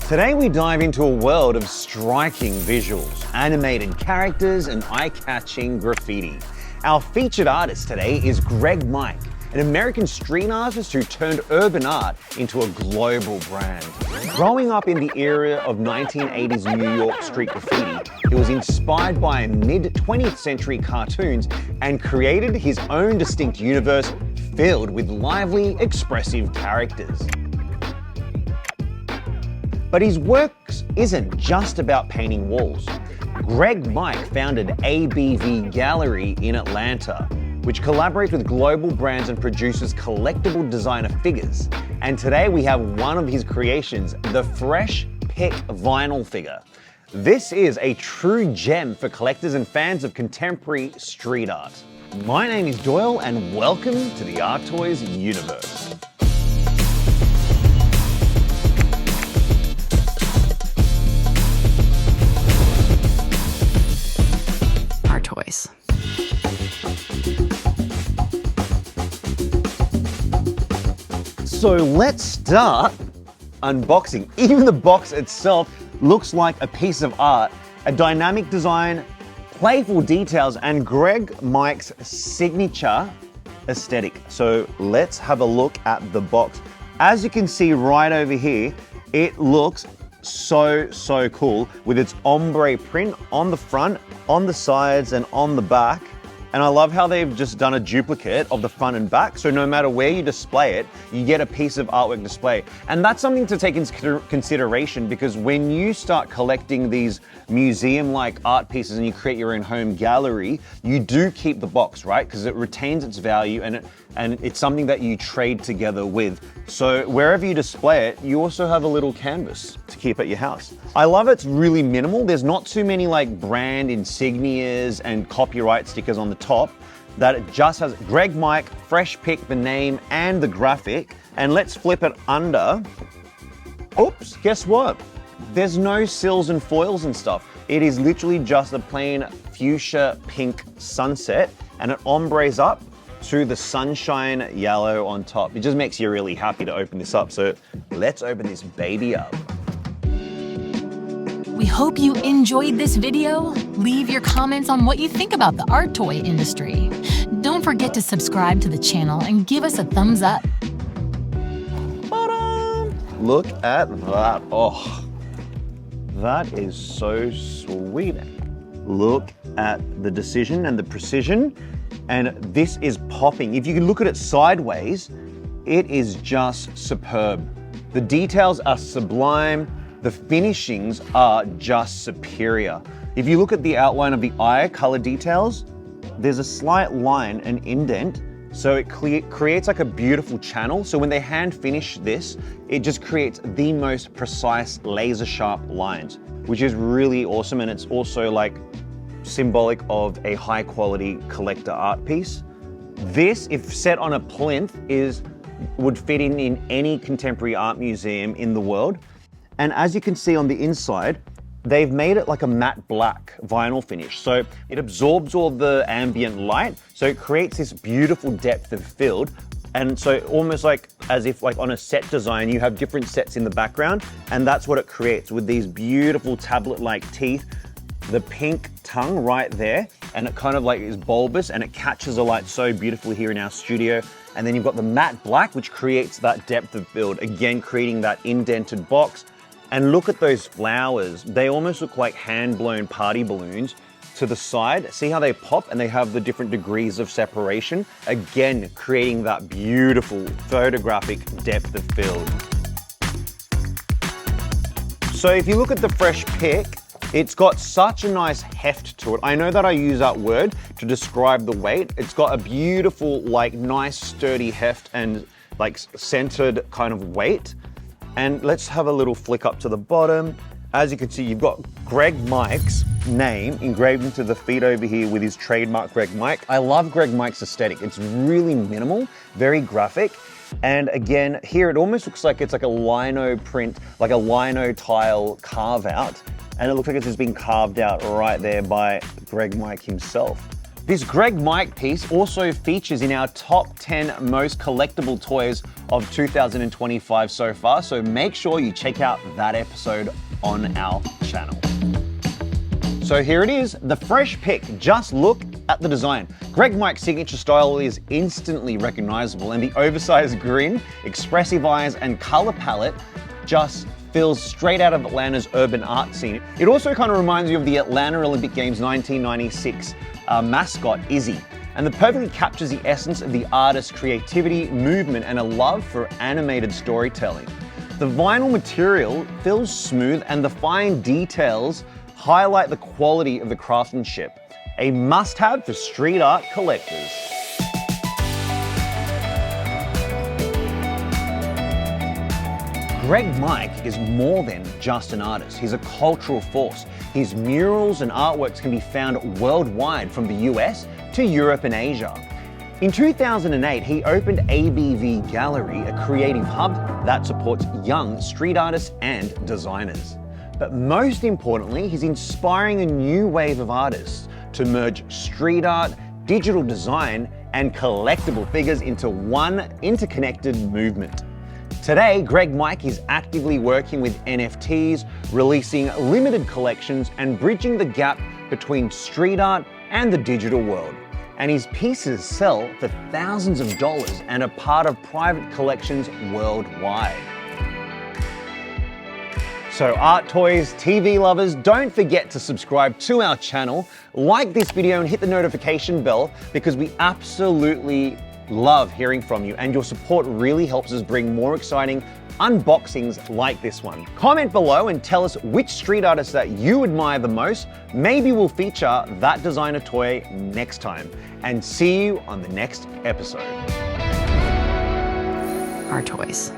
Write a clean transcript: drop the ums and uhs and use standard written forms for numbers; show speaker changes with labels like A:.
A: Today we dive into a world of striking visuals, animated characters, and eye-catching graffiti. Our featured artist today is Greg Mike, an American street artist who turned urban art into a global brand. Growing up in the era of 1980s New York street graffiti, he was inspired by mid-20th century cartoons and created his own distinct universe filled with lively, expressive characters. But his work isn't just about painting walls. Greg Mike founded ABV Gallery in Atlanta, which collaborates with global brands and produces collectible designer figures. And today we have one of his creations, the Fresh Pick vinyl figure. This is a true gem for collectors and fans of contemporary street art. My name is Doyle and welcome to the Art Toys universe.
B: Art Toys.
A: So let's start unboxing. Even the box itself looks like a piece of art, a dynamic design, playful details, and Greg Mike's signature aesthetic. So let's have a look at the box. As you can see right over here, it looks so cool with its ombre print on the front, on the sides, and on the back. And I love how they've just done a duplicate of the front and back, so no matter where you display it, you get a piece of artwork display. And that's something to take into consideration, because when you start collecting these museum-like art pieces and you create your own home gallery, you do keep the box, right? Because it retains its value and it's something that you trade together with. So wherever you display it, you also have a little canvas to keep at your house. I love it's really minimal. There's not too many like brand insignias and copyright stickers on the top. That it just has Greg Mike, Fresh Pick, the name and the graphic. And let's flip it under. Oops, guess what? There's no sills and foils and stuff. It is literally just a plain fuchsia pink sunset, and it ombres up to the sunshine yellow on top. It just makes you really happy to open this up. So let's open this baby up.
B: We hope you enjoyed this video. Leave your comments on what you think about the art toy industry. Don't forget to subscribe to the channel and give us a thumbs up.
A: Ta-da! Look at that. Oh, that is so sweet. Look at the decision and the precision. And this is popping. If you can look at it sideways, it is just superb. The details are sublime. The finishings are just superior. If you look at the outline of the eye color details, there's a slight line, an indent, so it creates like a beautiful channel. So when they hand finish this, it just creates the most precise laser sharp lines, which is really awesome. And it's also like symbolic of a high quality collector art piece. This, if set on a plinth, would fit in any contemporary art museum in the world. And as you can see on the inside, they've made it like a matte black vinyl finish. So it absorbs all the ambient light. So it creates this beautiful depth of field. And so almost like as if like on a set design, you have different sets in the background. And that's what it creates with these beautiful tablet-like teeth, the pink tongue right there, and it kind of like is bulbous and it catches the light so beautifully here in our studio. And then you've got the matte black, which creates that depth of field, again, creating that indented box. And look at those flowers. They almost look like hand-blown party balloons to the side. See how they pop and they have the different degrees of separation? Again, creating that beautiful photographic depth of field. So if you look at the Fresh Pick, it's got such a nice heft to it. I know that I use that word to describe the weight. It's got a beautiful, like nice sturdy heft and like centered kind of weight. And let's have a little flick up to the bottom. As you can see, you've got Greg Mike's name engraved into the feet over here with his trademark Greg Mike. I love Greg Mike's aesthetic. It's really minimal, very graphic. And again, here it almost looks like it's like a lino print, like a lino tile carve out. And it looks like it's just been carved out right there by Greg Mike himself. This Greg Mike piece also features in our top 10 most collectible toys of 2025 so far, so make sure you check out that episode on our channel. So here it is, the fresh pick. Just look at the design. Greg Mike's signature style is instantly recognizable, and the oversized grin, expressive eyes, and color palette just feels straight out of Atlanta's urban art scene. It also kind of reminds you of the Atlanta Olympic Games 1996 mascot, Izzy, and it perfectly captures the essence of the artist's creativity, movement, and a love for animated storytelling. The vinyl material feels smooth, and the fine details highlight the quality of the craftsmanship. A must-have for street art collectors. Greg Mike is more than just an artist. He's a cultural force. His murals and artworks can be found worldwide, from the US to Europe and Asia. In 2008, he opened ABV Gallery, a creative hub that supports young street artists and designers. But most importantly, he's inspiring a new wave of artists to merge street art, digital design, and collectible figures into one interconnected movement. Today, Greg Mike is actively working with NFTs, releasing limited collections, and bridging the gap between street art and the digital world. And his pieces sell for thousands of dollars and are part of private collections worldwide. So art toys, TV lovers, don't forget to subscribe to our channel, like this video and hit the notification bell, because we absolutely love hearing from you, and your support really helps us bring more exciting unboxings like this one. Comment below and tell us which street artist that you admire the most. Maybe we'll feature that designer toy next time. And see you on the next episode.
B: Our toys.